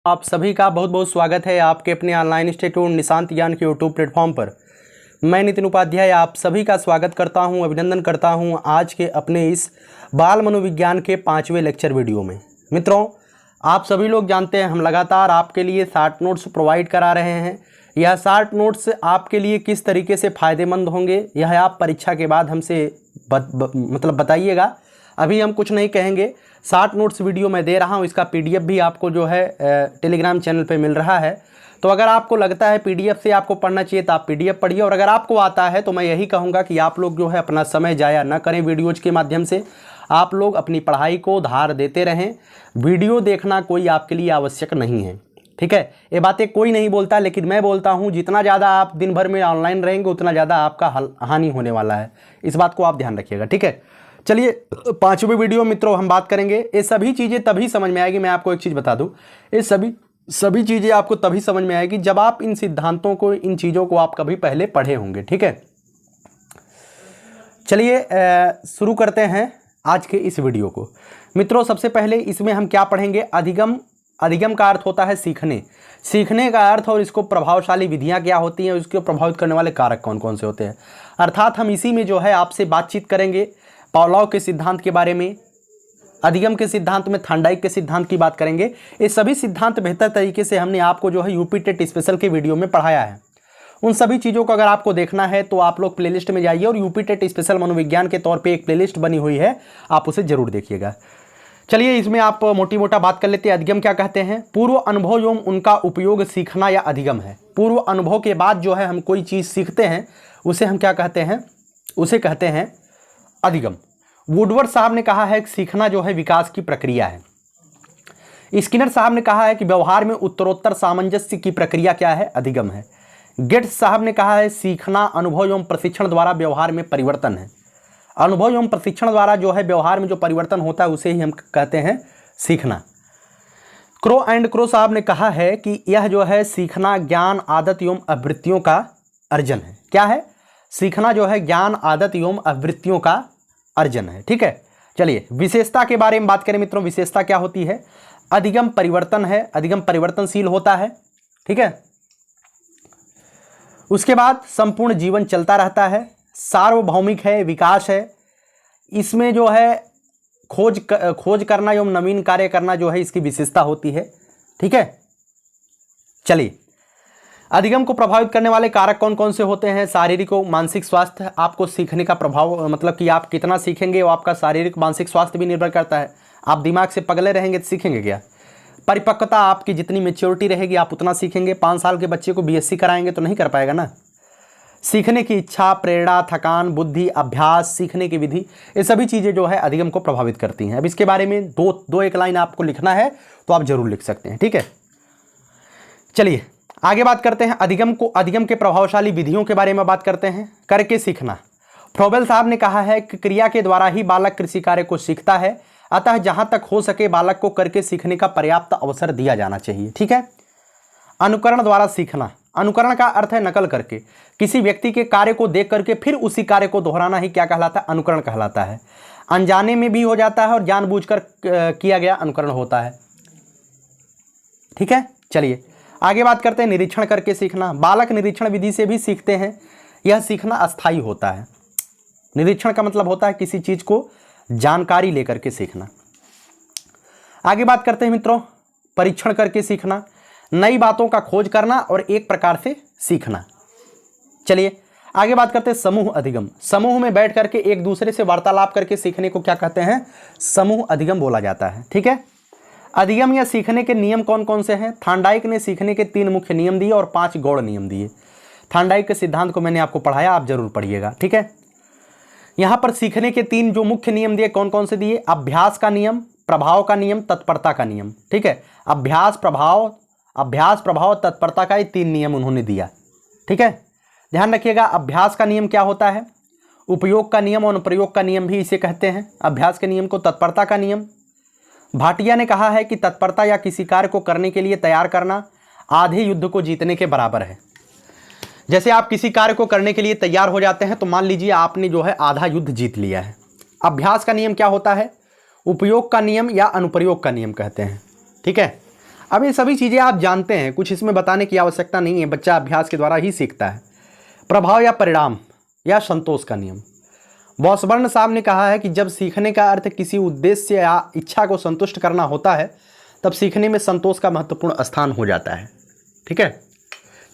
आप सभी का बहुत बहुत स्वागत है आपके अपने ऑनलाइन इंस्टीट्यूट निशांत ज्ञान के यूट्यूब प्लेटफॉर्म पर। मैं नितिन उपाध्याय आप सभी का स्वागत करता हूं, अभिनंदन करता हूं आज के अपने इस बाल मनोविज्ञान के 5वें लेक्चर वीडियो में। मित्रों, आप सभी लोग जानते हैं हम लगातार आपके लिए शॉर्ट नोट्स प्रोवाइड करा रहे हैं। यह शॉर्ट नोट्स आपके लिए किस तरीके से फ़ायदेमंद होंगे यह आप परीक्षा के बाद हमसे बताइएगा। अभी हम कुछ नहीं कहेंगे। शॉर्ट नोट्स वीडियो मैं दे रहा हूं, इसका पीडीएफ भी आपको जो है टेलीग्राम चैनल पे मिल रहा है। तो अगर आपको लगता है पीडीएफ से आपको पढ़ना चाहिए तो आप पीडीएफ पढ़िए, और अगर आपको आता है तो मैं यही कहूँगा कि आप लोग जो है अपना समय जाया ना करें। वीडियोज़ के माध्यम से आप लोग अपनी पढ़ाई को धार देते रहें। वीडियो देखना कोई आपके लिए आवश्यक नहीं है, ठीक है। ये बातें कोई नहीं बोलता, लेकिन मैं बोलता हूँ जितना ज़्यादा आप दिन भर में ऑनलाइन रहेंगे उतना ज़्यादा आपका हानि होने वाला है। इस बात को आप ध्यान रखिएगा, ठीक है। चलिए 5वें वीडियो मित्रों हम बात करेंगे। ये सभी चीज़ें तभी समझ में आएगी। मैं आपको एक चीज़ बता दूं, ये सभी चीज़ें आपको तभी समझ में आएगी जब आप इन सिद्धांतों को, इन चीज़ों को आप कभी पहले पढ़े होंगे, ठीक है। चलिए शुरू करते हैं आज के इस वीडियो को। मित्रों, सबसे पहले इसमें हम क्या पढ़ेंगे? अधिगम। अधिगम का अर्थ होता है सीखने। सीखने का अर्थ और इसको प्रभावशाली विधियाँ क्या होती हैं, उसको प्रभावित करने वाले कारक कौन कौन से होते हैं। अर्थात हम इसी में जो है आपसे बातचीत करेंगे। पावलोव के सिद्धांत के बारे में, अधिगम के सिद्धांत में थांडाइक के सिद्धांत की बात करेंगे। ये सभी सिद्धांत बेहतर तरीके से हमने आपको जो है यूपी टेट स्पेशल के वीडियो में पढ़ाया है। उन सभी चीज़ों को अगर आपको देखना है तो आप लोग प्लेलिस्ट में जाइए, और यूपी टेट स्पेशल मनोविज्ञान के तौर पे एक प्लेलिस्ट बनी हुई है, आप उसे जरूर देखिएगा। चलिए इसमें आप मोटी मोटा बात कर लेते हैं। अधिगम क्या कहते हैं? पूर्व अनुभव एवं उनका उपयोग सीखना या अधिगम है। पूर्व अनुभव के बाद जो है हम कोई चीज़ सीखते हैं उसे हम क्या कहते हैं? उसे कहते हैं अधिगम। वुडवर्ड साहब ने कहा है कि सीखना जो है विकास की प्रक्रिया है। स्किनर साहब ने कहा है कि व्यवहार में उत्तरोत्तर सामंजस्य की प्रक्रिया क्या है? अधिगम है। गेट्स साहब ने कहा है सीखना अनुभव एवं प्रशिक्षण द्वारा व्यवहार में परिवर्तन है। अनुभव एवं प्रशिक्षण द्वारा जो है व्यवहार में जो परिवर्तन होता है उसे ही हम कहते हैं सीखना। क्रो एंड क्रो साहब ने कहा है कि यह जो है सीखना ज्ञान, आदत एवं आवृत्तियों का अर्जन है। क्या है? सीखना जो है ज्ञान, आदत एवं आवृत्तियों का अर्जन है, ठीक है। चलिए विशेषता के बारे में बात करें मित्रों। विशेषता क्या होती है? अधिगम परिवर्तन है, अधिगम परिवर्तनशील होता है, ठीक है। उसके बाद संपूर्ण जीवन चलता रहता है, सार्वभौमिक है, विकास है। इसमें जो है खोज करना एवं नवीन कार्य करना जो है इसकी विशेषता होती है, ठीक है। चलिए अधिगम को प्रभावित करने वाले कारक कौन कौन से होते हैं? शारीरिक और मानसिक स्वास्थ्य। आपको सीखने का प्रभाव मतलब कि आप कितना सीखेंगे वो आपका शारीरिक मानसिक स्वास्थ्य भी निर्भर करता है। आप दिमाग से पगले रहेंगे तो सीखेंगे क्या? परिपक्वता, आपकी जितनी मेच्योरिटी रहेगी आप उतना सीखेंगे। 5 साल के बच्चे को बीएससी कराएंगे तो नहीं कर पाएगा ना। सीखने की इच्छा, प्रेरणा, थकान, बुद्धि, अभ्यास, सीखने की विधि, ये सभी चीज़ें जो है अधिगम को प्रभावित करती हैं। अब इसके बारे में दो एक लाइन आपको लिखना है तो आप जरूर लिख सकते हैं, ठीक है। चलिए आगे बात करते हैं। अधिगम के प्रभावशाली विधियों के बारे में बात करते हैं। करके सीखना। फ्रोबेल साहब ने कहा है कि क्रिया के द्वारा ही बालक कृषि कार्य को सीखता है, अतः जहां तक हो सके बालक को करके सीखने का पर्याप्त अवसर दिया जाना चाहिए, ठीक है। अनुकरण द्वारा सीखना। अनुकरण का अर्थ है नकल करके। किसी व्यक्ति के कार्य को देख करके फिर उसी कार्य को दोहराना ही क्या कहलाता है? अनुकरण कहलाता है। अनजाने में भी हो जाता है और जानबूझकर किया गया अनुकरण होता है, ठीक है। चलिए आगे बात करते हैं निरीक्षण करके सीखना। बालक निरीक्षण विधि से भी सीखते हैं। यह सीखना अस्थायी होता है। निरीक्षण का मतलब होता है किसी चीज को जानकारी लेकर के सीखना। आगे बात करते हैं मित्रों परीक्षण करके सीखना। नई बातों का खोज करना और एक प्रकार से सीखना। चलिए आगे बात करते हैं समूह अधिगम। समूह में बैठ करके एक दूसरे से वार्तालाप करके सीखने को क्या कहते हैं? समूह अधिगम बोला जाता है, ठीक है। अधिगम या सीखने के नियम कौन कौन से हैं? थांडाइक ने सीखने के 3 मुख्य नियम दिए और 5 गौड़ नियम दिए। थांडाइक के सिद्धांत को मैंने आपको पढ़ाया, आप जरूर पढ़िएगा, ठीक है। यहां पर सीखने के 3 जो मुख्य नियम दिए कौन कौन से दिए? अभ्यास का नियम, प्रभाव का नियम, तत्परता का नियम, ठीक है। अभ्यास, प्रभाव, तत्परता का ये 3 नियम उन्होंने दिया, ठीक है। ध्यान रखिएगा अभ्यास का नियम क्या होता है? उपयोग का नियम और अनुप्रयोग का नियम भी इसे कहते हैं, अभ्यास के नियम को। तत्परता का नियम, भाटिया ने कहा है कि तत्परता या किसी कार्य को करने के लिए तैयार करना आधे युद्ध को जीतने के बराबर है। जैसे आप किसी कार्य को करने के लिए तैयार हो जाते हैं तो मान लीजिए आपने जो है आधा युद्ध जीत लिया है। अभ्यास का नियम क्या होता है? उपयोग का नियम या अनुप्रयोग का नियम कहते हैं, ठीक है। अब ये सभी चीज़ें आप जानते हैं, कुछ इसमें बताने की आवश्यकता नहीं है, बच्चा अभ्यास के द्वारा ही सीखता है। प्रभाव या परिणाम या संतोष का नियम। बॉसबर्न साहब ने कहा है कि जब सीखने का अर्थ किसी उद्देश्य या इच्छा को संतुष्ट करना होता है तब सीखने में संतोष का महत्वपूर्ण स्थान हो जाता है। ठीक है,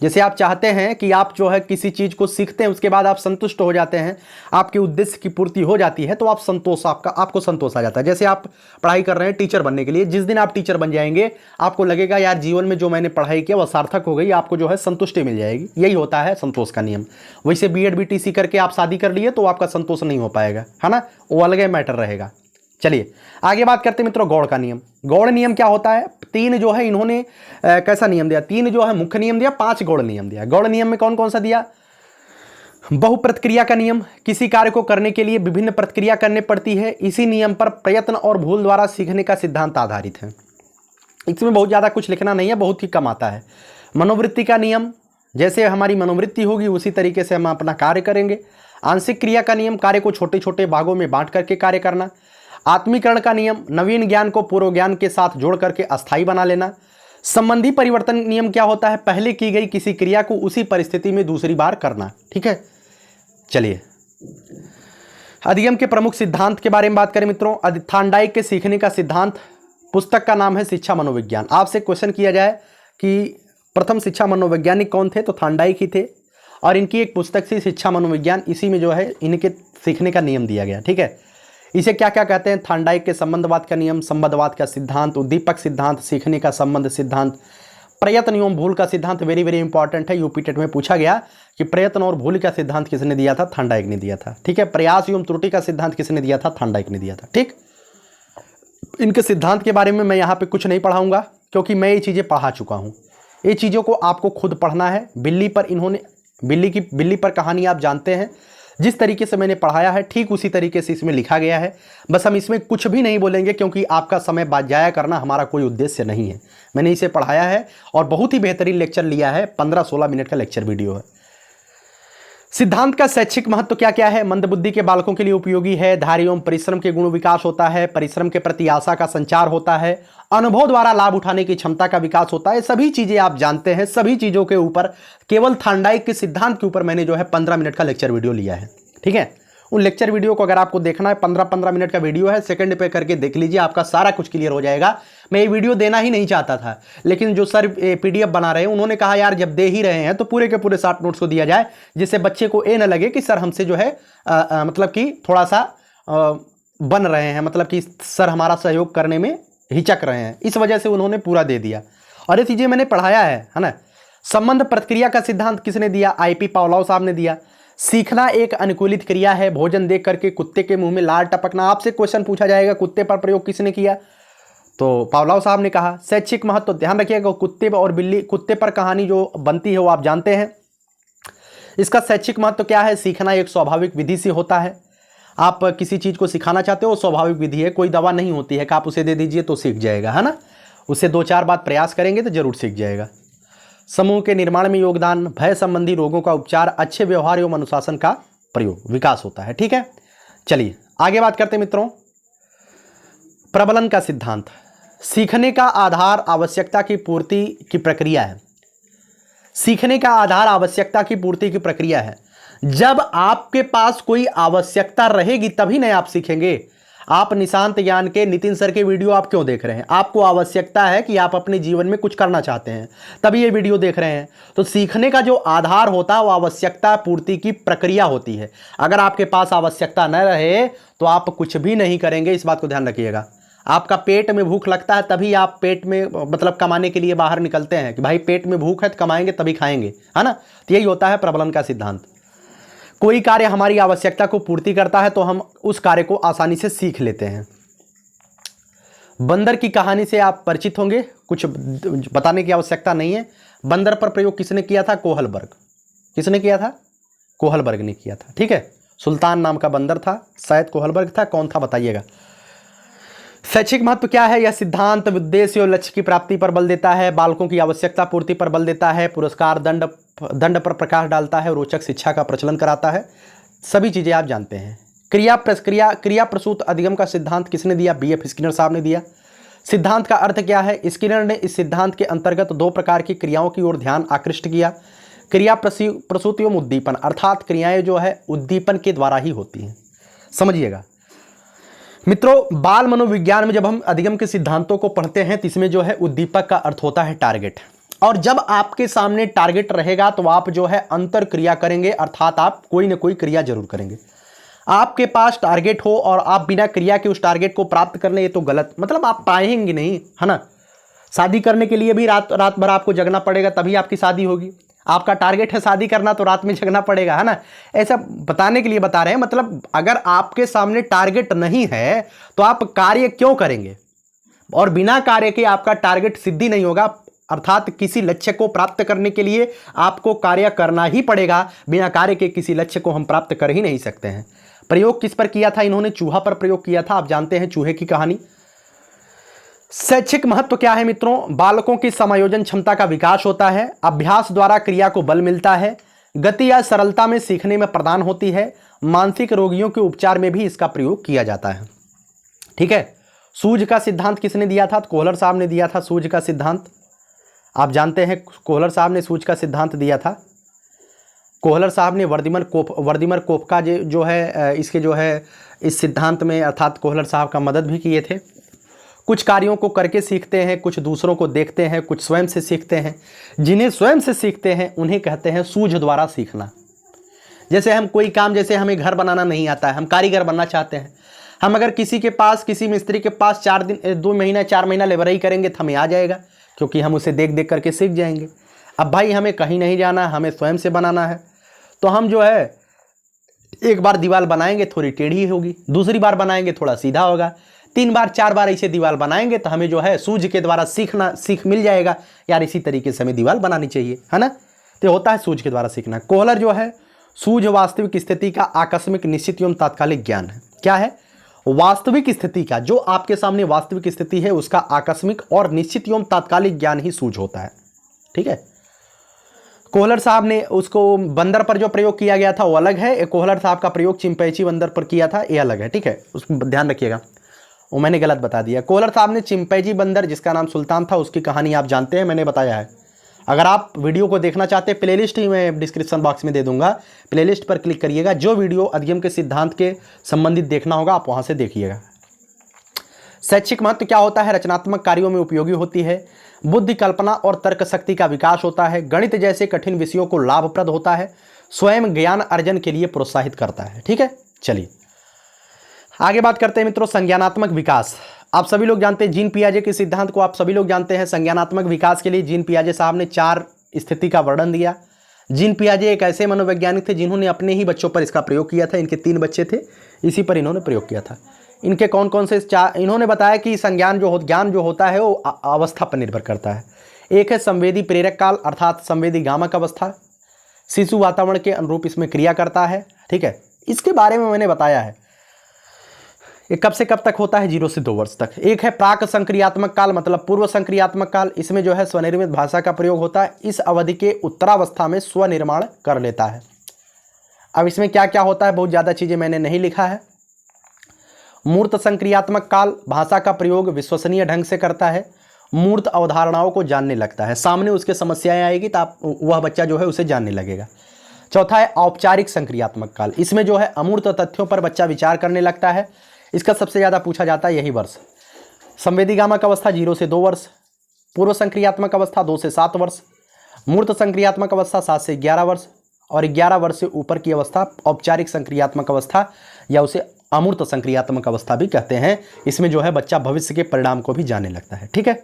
जैसे आप चाहते हैं कि आप जो है किसी चीज़ को सीखते हैं, उसके बाद आप संतुष्ट हो जाते हैं, आपके उद्देश्य की पूर्ति हो जाती है, तो आप संतोष आपको संतोष आ जाता है। जैसे आप पढ़ाई कर रहे हैं टीचर बनने के लिए, जिस दिन आप टीचर बन जाएंगे आपको लगेगा यार जीवन में जो मैंने पढ़ाई किया वह सार्थक हो गई, आपको जो है संतुष्टि मिल जाएगी। यही होता है संतोष का नियम। वैसे बीएड बीटीसी करके आप शादी कर लिए तो आपका संतोष नहीं हो पाएगा, है ना, वो अलग मैटर रहेगा। चलिए आगे बात करते हैं मित्रों, गौड़ का नियम। गौड़ नियम क्या होता है? 3 जो है इन्होंने कैसा नियम दिया? 3 जो है मुख्य नियम दिया, 5 गौड़ नियम दिया। गौड़ नियम में कौन कौन सा दिया? बहुप्रतिक्रिया का नियम, किसी कार्य को करने के लिए विभिन्न प्रतिक्रिया करनी पड़ती है, इसी नियम पर प्रयत्न और भूल द्वारा सीखने का सिद्धांत आधारित है। इसमें बहुत ज़्यादा कुछ लिखना नहीं है, बहुत ही कम आता है। मनोवृत्ति का नियम, जैसे हमारी मनोवृत्ति होगी उसी तरीके से हम अपना कार्य करेंगे। आंशिक क्रिया का नियम, कार्य को छोटे छोटे भागों में बांट करके कार्य करना। आत्मीकरण का नियम, नवीन ज्ञान को पूर्व ज्ञान के साथ जोड़ करके अस्थायी बना लेना। संबंधी परिवर्तन नियम क्या होता है? पहले की गई किसी क्रिया को उसी परिस्थिति में दूसरी बार करना। ठीक है, चलिए अधिगम के प्रमुख सिद्धांत के बारे में बात करें मित्रों। थार्नडाइक के सीखने का सिद्धांत, पुस्तक का नाम है शिक्षा मनोविज्ञान। आपसे क्वेश्चन किया जाए कि प्रथम शिक्षा मनोवैज्ञानिक कौन थे, तो थार्नडाइक ही थे, और इनकी एक पुस्तक थी शिक्षा मनोविज्ञान, इसी में जो है इनके सीखने का नियम दिया गया। ठीक है, इसे क्या क्या कहते हैं? थार्नडाइक के संबंधवाद का नियम, संबंधवाद का सिद्धांत, उद्दीपक सिद्धांत, सीखने का संबंध सिद्धांत, प्रयत्न एवं भूल का सिद्धांत। वेरी वेरी इंपॉर्टेंट है, यूपी टेट में पूछा गया कि प्रयत्न और भूल का सिद्धांत किसने दिया था? थार्नडाइक ने दिया था। ठीक है, प्रयास एवं त्रुटि का सिद्धांत किसने दिया था? थार्नडाइक ने दिया था। ठीक, इनके सिद्धांत के बारे में मैं यहाँ पे कुछ नहीं पढ़ाऊंगा क्योंकि मैं ये चीज़ें पढ़ा चुका हूँ। ये चीज़ों को आपको खुद पढ़ना है। बिल्ली पर कहानी आप जानते हैं, जिस तरीके से मैंने पढ़ाया है ठीक उसी तरीके से इसमें लिखा गया है। बस हम इसमें कुछ भी नहीं बोलेंगे क्योंकि आपका समय जाया करना हमारा कोई उद्देश्य नहीं है। मैंने इसे पढ़ाया है और बहुत ही बेहतरीन लेक्चर लिया है, 15-16 मिनट का लेक्चर वीडियो है। सिद्धांत का शैक्षिक महत्व क्या क्या है? मंदबुद्धि के बालकों के लिए उपयोगी है। धैर्य एवं परिश्रम के गुण विकास होता है। परिश्रम के प्रति आशा का संचार होता है। अनुभव द्वारा लाभ उठाने की क्षमता का विकास होता है। सभी चीजें आप जानते हैं। सभी चीजों के ऊपर केवल थार्नडाइक के सिद्धांत के ऊपर मैंने जो है 15 मिनट का लेक्चर वीडियो लिया है। ठीक है, उन लेक्चर वीडियो को अगर आपको देखना है, 15-15 मिनट का वीडियो है, सेकंड पे करके देख लीजिए, आपका सारा कुछ क्लियर हो जाएगा। मैं ये वीडियो देना ही नहीं चाहता था, लेकिन जो सर पीडीएफ बना रहे हैं उन्होंने कहा यार जब दे ही रहे हैं तो पूरे के पूरे 60 नोट्स को दिया जाए, जिससे बच्चे को ये न लगे कि सर हमसे जो है मतलब कि थोड़ा सा बन रहे हैं, मतलब कि सर हमारा सहयोग करने में हिचक रहे हैं। इस वजह से उन्होंने पूरा दे दिया और ये चीज़ें मैंने पढ़ाया है ना। संबंध प्रतिक्रिया का सिद्धांत किसने दिया? आईपी पावलोव साहब ने दिया। सीखना एक अनुकूलित क्रिया है। भोजन देख करके कुत्ते के मुंह में लार टपकना, आपसे क्वेश्चन पूछा जाएगा कुत्ते पर प्रयोग किसने किया? तो पावलोव साहब ने कहा। शैक्षिक महत्व, ध्यान रखिएगा, कुत्ते पर कहानी जो बनती है वो आप जानते हैं। इसका शैक्षिक महत्व क्या है? सीखना एक स्वाभाविक विधि से होता है। आप किसी चीज़ को सिखाना चाहते हो, स्वाभाविक विधि है, कोई दवा नहीं होती है कि आप उसे दे दीजिए तो सीख जाएगा, है ना। उसे 2-4 बार प्रयास करेंगे तो जरूर सीख जाएगा। समूह के निर्माण में योगदान, भय संबंधी रोगों का उपचार, अच्छे व्यवहार एवं अनुशासन का प्रयोग, विकास होता है। ठीक है, चलिए आगे बात करते हैं मित्रों। प्रबलन का सिद्धांत, सीखने का आधार आवश्यकता की पूर्ति की प्रक्रिया है। सीखने का आधार आवश्यकता की पूर्ति की प्रक्रिया है। जब आपके पास कोई आवश्यकता रहेगी तभी नहीं आप सीखेंगे। आप निशांत ज्ञान के नितिन सर के वीडियो आप क्यों देख रहे हैं? आपको आवश्यकता है कि आप अपने जीवन में कुछ करना चाहते हैं, तभी ये वीडियो देख रहे हैं। तो सीखने का जो आधार होता है वो आवश्यकता पूर्ति की प्रक्रिया होती है। अगर आपके पास आवश्यकता न रहे तो आप कुछ भी नहीं करेंगे, इस बात को ध्यान रखिएगा। आपका पेट में भूख लगता है तभी आप पेट में मतलब कमाने के लिए बाहर निकलते हैं कि भाई पेट में भूख है तो कमाएंगे तभी खाएंगे, है ना। तो यही होता है प्रबलन का सिद्धांत। कोई कार्य हमारी आवश्यकता को पूर्ति करता है तो हम उस कार्य को आसानी से सीख लेते हैं। बंदर की कहानी से आप परिचित होंगे, कुछ बताने की आवश्यकता नहीं है। बंदर पर प्रयोग किसने किया था? कोहलबर्ग। किसने किया था? कोहलबर्ग ने किया था। ठीक है, सुल्तान नाम का बंदर था, शायद कोहलबर्ग था, कौन था बताइएगा। शैक्षिक महत्व क्या है? यह सिद्धांत उद्देश्य और लक्ष्य की प्राप्ति पर बल देता है, बालकों की आवश्यकता पूर्ति पर बल देता है, पुरस्कार दंड पर प्रकाश डालता है, रोचक शिक्षा का प्रचलन कराता है। सभी चीजें आप जानते हैं। क्रिया प्रसूत अधिगम का सिद्धांत किसने दिया? बीएफ स्किनर साहब ने दिया। सिद्धांत का अर्थ क्या है? स्किनर ने इस सिद्धांत के अंतर्गत दो प्रकार की क्रियाओं की ओर ध्यान आकृष्ट किया। क्रिया प्रसूति एवं उद्दीपन, अर्थात क्रियाएं जो है उद्दीपन के द्वारा ही होती हैं। समझिएगा मित्रों, बाल मनोविज्ञान में जब हम अधिगम के सिद्धांतों को पढ़ते हैं तो इसमें जो है उद्दीपक का अर्थ होता है टारगेट, और जब आपके सामने टारगेट रहेगा तो आप जो है अंतर क्रिया करेंगे, अर्थात आप कोई ना कोई क्रिया जरूर करेंगे। आपके पास टारगेट हो और आप बिना क्रिया के उस टारगेट को प्राप्त कर लें, ये तो गलत, मतलब आप पाएंगे नहीं, है ना। शादी करने के लिए भी रात भर आपको जगना पड़ेगा, तभी आपकी शादी होगी। आपका टारगेट है शादी करना तो रात में जगना पड़ेगा, है ना। ऐसा बताने के लिए बता रहे हैं, मतलब अगर आपके सामने टारगेट नहीं है तो आप कार्य क्यों करेंगे, और बिना कार्य के आपका टारगेट सिद्धि नहीं होगा, अर्थात किसी लक्ष्य को प्राप्त करने के लिए आपको कार्य करना ही पड़ेगा। बिना कार्य के किसी लक्ष्य को हम प्राप्त कर ही नहीं सकते हैं। प्रयोग किस पर किया था इन्होंने? चूहा पर प्रयोग किया था। आप जानते हैं चूहे की कहानी। शैक्षिक महत्व क्या है मित्रों? बालकों की समायोजन क्षमता का विकास होता है, अभ्यास द्वारा क्रिया को बल मिलता है, गति या सरलता में सीखने में प्रदान होती है, मानसिक रोगियों के उपचार में भी इसका प्रयोग किया जाता है। ठीक है। सूझ का सिद्धांत किसने दिया था? तो कोहलर साहब ने दिया था सूझ का सिद्धांत। आप जानते हैं कोहलर साहब ने सूझ का सिद्धांत दिया था। कोहलर साहब ने वर्दिमर कोपका जो है इसके जो है इस सिद्धांत में, अर्थात कोहलर साहब का मदद भी किए थे। कुछ कार्यों को करके सीखते हैं, कुछ दूसरों को देखते हैं, कुछ स्वयं से सीखते हैं। जिन्हें स्वयं से सीखते हैं उन्हें कहते हैं सूझ द्वारा सीखना। जैसे हम कोई काम, जैसे हमें घर बनाना नहीं आता है, हम कारीगर बनना चाहते हैं, हम अगर किसी के पास, किसी मिस्त्री के पास 2 महीना 4 महीना लेबराई करेंगे तो हमें आ जाएगा, क्योंकि हम उसे देख देख करके सीख जाएंगे। अब भाई हमें कहीं नहीं जाना, हमें स्वयं से बनाना है, तो हम जो है एक बार दीवार बनाएंगे थोड़ी टेढ़ी होगी, दूसरी बार बनाएंगे थोड़ा सीधा होगा, 3 बार 4 बार ऐसे दीवार बनाएंगे तो हमें जो है सूझ के द्वारा सीख मिल जाएगा, यार इसी तरीके से हमें दीवार बनानी चाहिए, है ना। तो होता है सूझ के द्वारा सीखना। कोहलर जो है सूझ वास्तविक स्थिति का आकस्मिक, निश्चित एवं तात्कालिक ज्ञान है। क्या है? वास्तविक स्थिति का, जो आपके सामने वास्तविक स्थिति है उसका आकस्मिक और निश्चित एवं तात्कालिक ज्ञान ही सूझ होता है। ठीक है। कोहलर साहब ने उसको बंदर पर जो प्रयोग किया गया था वो अलग है, कोहलर साहब का प्रयोग चिंपैंजी बंदर पर किया था, ये अलग है। ठीक है, उसको ध्यान रखिएगा, वो मैंने गलत बता दिया। कोहलर साहब ने चिंपैंजी बंदर, जिसका नाम सुल्तान था, उसकी कहानी आप जानते हैं, मैंने बताया है। अगर आप वीडियो को देखना चाहते हैं, प्लेलिस्ट ही मैं डिस्क्रिप्शन बॉक्स में दे दूंगा, प्लेलिस्ट पर क्लिक करिएगा। जो वीडियो अधिगम के सिद्धांत के संबंधित देखना होगा आप वहां से देखिएगा। शैक्षिक महत्व क्या होता है? रचनात्मक कार्यों में उपयोगी होती है, बुद्धि, कल्पना और तर्क शक्ति का विकास होता है, गणित जैसे कठिन विषयों को लाभप्रद होता है, स्वयं ज्ञान अर्जन के लिए प्रोत्साहित करता है। ठीक है, चलिए आगे बात करते हैं मित्रों, संज्ञानात्मक विकास। आप सभी लोग जानते हैं जीन पियाजे के सिद्धांत को, आप सभी लोग जानते हैं। संज्ञानात्मक विकास के लिए जीन पियाजे साहब ने 4 स्थिति का वर्णन दिया। जीन पियाजे एक ऐसे मनोवैज्ञानिक थे जिन्होंने अपने ही बच्चों पर इसका प्रयोग किया था। इनके 3 बच्चे थे, इसी पर इन्होंने प्रयोग किया था। इनके कौन कौन से 4? इन्होंने बताया कि ज्ञान जो होता है वो अवस्था पर निर्भर करता है। एक है संवेदी प्रेरक काल, अर्थात संवेदी गामक अवस्था, शिशु वातावरण के अनुरूप इसमें क्रिया करता है। ठीक है, इसके बारे में मैंने बताया है। ये कब से कब तक होता है? 0 से 2 वर्ष तक। एक है प्राक संक्रियात्मक काल, मतलब पूर्व संक्रियात्मक काल, इसमें जो है स्वनिर्मित भाषा का प्रयोग होता है। इस अवधि के उत्तरावस्था में स्वनिर्माण कर लेता है। अब इसमें क्या क्या होता है, बहुत ज़्यादा चीज़ें मैंने नहीं लिखा है। मूर्त संक्रियात्मक काल, भाषा का प्रयोग विश्वसनीय ढंग से करता है, मूर्त अवधारणाओं को जानने लगता है, सामने उसके समस्याएं आएगी तो आप वह बच्चा जो है उसे जानने लगेगा। चौथा है औपचारिक संक्रियात्मक काल, इसमें जो है अमूर्त तथ्यों पर बच्चा विचार करने लगता है। इसका सबसे ज़्यादा पूछा जाता है यही वर्ष। संवेदीगामक अवस्था 0 से 2 वर्ष, पूर्व संक्रियात्मक अवस्था 2 से 7 वर्ष, मूर्त संक्रियात्मक अवस्था 7 से 11 वर्ष, और 11 वर्ष से ऊपर की अवस्था औपचारिक संक्रियात्मक अवस्था, या उसे अमूर्त संक्रियात्मक अवस्था भी कहते हैं। इसमें जो है बच्चा भविष्य के परिणाम को भी जानने लगता है। ठीक है,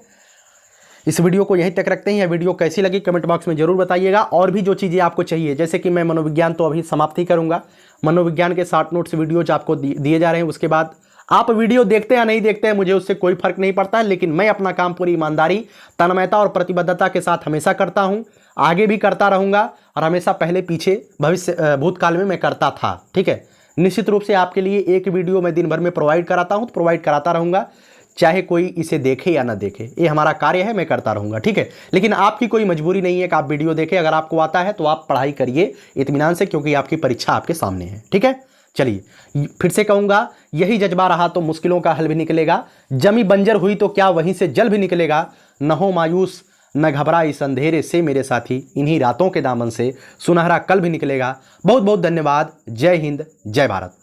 इस वीडियो को यहीं तक रखते हैं। यह वीडियो कैसी लगी कमेंट बॉक्स में जरूर बताइएगा। और भी जो चीज़ें आपको चाहिए, जैसे कि मैं मनोविज्ञान तो अभी समाप्त ही करूँगा, मनोविज्ञान के शॉर्ट नोट्स वीडियोज आपको दिए जा रहे हैं। उसके बाद आप वीडियो देखते हैं या नहीं देखते हैं, मुझे उससे कोई फर्क नहीं पड़ता है, लेकिन मैं अपना काम पूरी ईमानदारी, तन्मयता और प्रतिबद्धता के साथ हमेशा करता हूँ, आगे भी करता रहूँगा, और हमेशा पहले पीछे भविष्य भूतकाल में मैं करता था। ठीक है, निश्चित रूप से आपके लिए एक वीडियो मैं दिन भर में प्रोवाइड कराता हूँ, तो प्रोवाइड कराता रहूँगा, चाहे कोई इसे देखे या ना देखे, ये हमारा कार्य है, मैं करता रहूँगा। ठीक है, लेकिन आपकी कोई मजबूरी नहीं है कि आप वीडियो देखें। अगर आपको आता है तो आप पढ़ाई करिए इत्मीनान से, क्योंकि आपकी परीक्षा आपके सामने है। ठीक है, चलिए फिर से कहूँगा, यही जज्बा रहा तो मुश्किलों का हल भी निकलेगा। जमी बंजर हुई तो क्या वहीं से जल भी निकलेगा। न हो मायूस न घबरा इस अंधेरे से मेरे साथी, इन्हीं रातों के दामन से सुनहरा कल भी निकलेगा। बहुत बहुत धन्यवाद। जय हिंद, जय भारत।